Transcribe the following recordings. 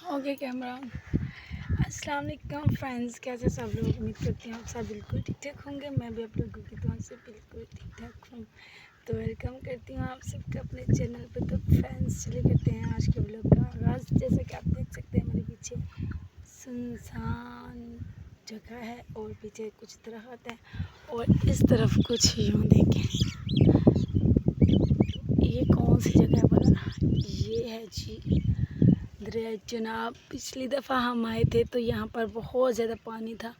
Okay camera. अस्सलाम वालेकुम friends, कैसे सब लोग? उम्मीद करती हूँ आप सब बिल्कुल ठीक ठाक होंगे। मैं भी आप लोगों की दुआ से बिल्कुल ठीक ठाक हूँ। तो वेलकम करती हूँ आप सबका अपने चैनल पे। तो फ्रेंड्स चले करते हैं आज के व्लॉग का आगाज़। जैसा कि आप देख सकते हैं मेरे पीछे सुनसान जगह है और पीछे कुछ दरख्त है और इस तरफ कुछ यूँ देखें, ये कौन सी जगह है बोला? ये है जी दरिया चनाब। पिछली दफ़ा हम आए थे तो यहाँ पर बहुत ज़्यादा पानी था।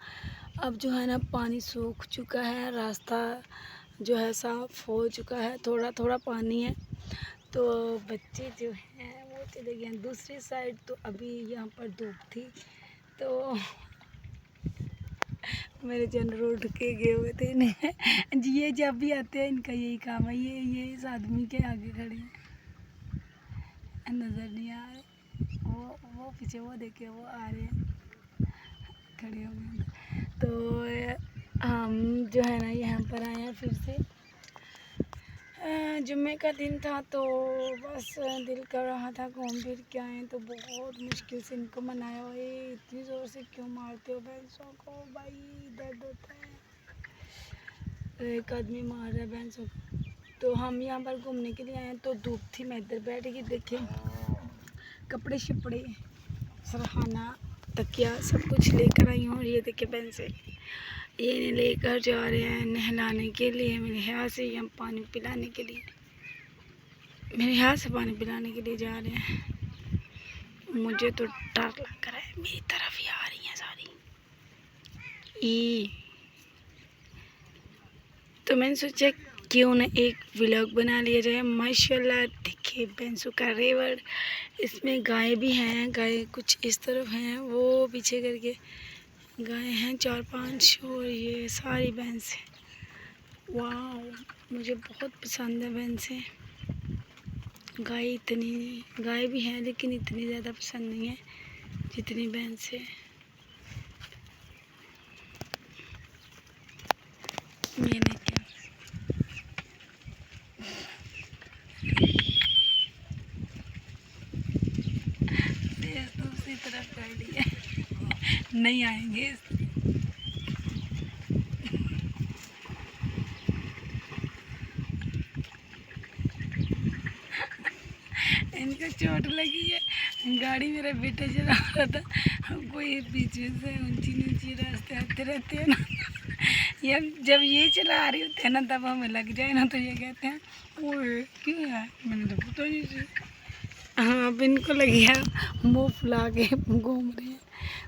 अब जो है ना पानी सूख चुका है, रास्ता जो है साफ़ हो चुका है, थोड़ा थोड़ा पानी है। तो बच्चे जो हैं वो चले गए हैं दूसरी साइड। तो अभी यहाँ पर धूप थी तो मेरे जनरल उठ के गए हुए थे इन्हें जी, ये जब भी आते हैं इनका यही काम है। ये इस आदमी के आगे खड़े हैं, नज़र नहीं आ रहे। वो पीछे वो देखे वो आ रहे हैं, खड़े हो गए। तो हम जो है ना यहाँ पर आए हैं फिर से। जुम्मे का दिन था तो बस दिल कर रहा था घूम फिर के आए। तो बहुत मुश्किल से इनको मनाया। हुआ इतनी ज़ोर से क्यों मारते हो भैंसों को भाई, दर्द होता है। एक आदमी मार रहा है भैंसों को। तो हम यहाँ पर घूमने के लिए आए तो धूप थी, मैं इधर बैठ गई। देखे कपड़े शपड़े सरहाना तकिया सब कुछ लेकर आई हूँ। और ये देखिए भैंसे ये लेकर जा रहे हैं नहलाने के लिए, मेरे यहाँ से हम पानी पिलाने के लिए, मेरे यहाँ से पानी पिलाने के लिए जा रहे हैं। मुझे तो डर लग रहा है, मेरी तरफ ही आ रही हैं सारी। तो मैंने सोचा क्यों ना एक व्लॉग बना लिया जाए। माशाल्लाह देखिए भैंसों का रेवड़। इसमें गाय भी हैं, गाय कुछ इस तरफ हैं, वो पीछे करके गाय हैं 4-5 और ये सारी भैंसें। वाह, मुझे बहुत पसंद है भैंसें। गाय भी हैं लेकिन इतनी ज़्यादा पसंद नहीं है जितनी भैंसें। मैंने क्या दूसरी तरफ कर लिया, नहीं आएंगे। इनको चोट लगी है। गाड़ी मेरा बेटा चला रहा था, हमको ये पीछे से ऊंची रास्ते आते रहते हैं ना, ये जब ये चला रही होते हैं ना तब हमें लग जाए ना तो ये कहते हैं ओए क्यों है, मैंने तो पता नहीं थी। हाँ, अब इनको लगी है, मुँह फुला के घूम रहे हैं।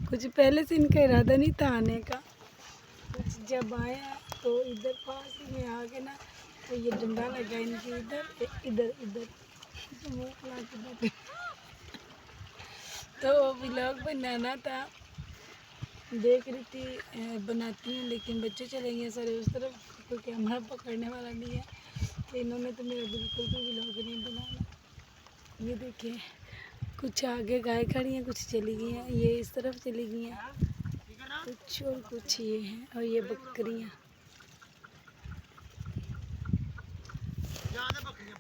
कुछ पहले से इनका इरादा नहीं था आने का, कुछ जब आया तो इधर पास ही में आ गए ना तो ये डंडा लगा इनके इधर इधर इधर मुँह फुला के बैठे। तो व्लॉग बनाना था, देख रही थी बनाती हूँ, लेकिन बच्चे चलेंगे सारे उस तरफ, कोई कैमरा पकड़ने वाला नहीं है। तो इन्होंने तो मेरा बिल्कुल भी व्लॉग नहीं बनाना। ये देखिए कुछ आगे गाय खड़ी हैं, कुछ चली गई हैं, ये इस तरफ चली गई हैं कुछ, और कुछ ये हैं, और ये बकरियाँ।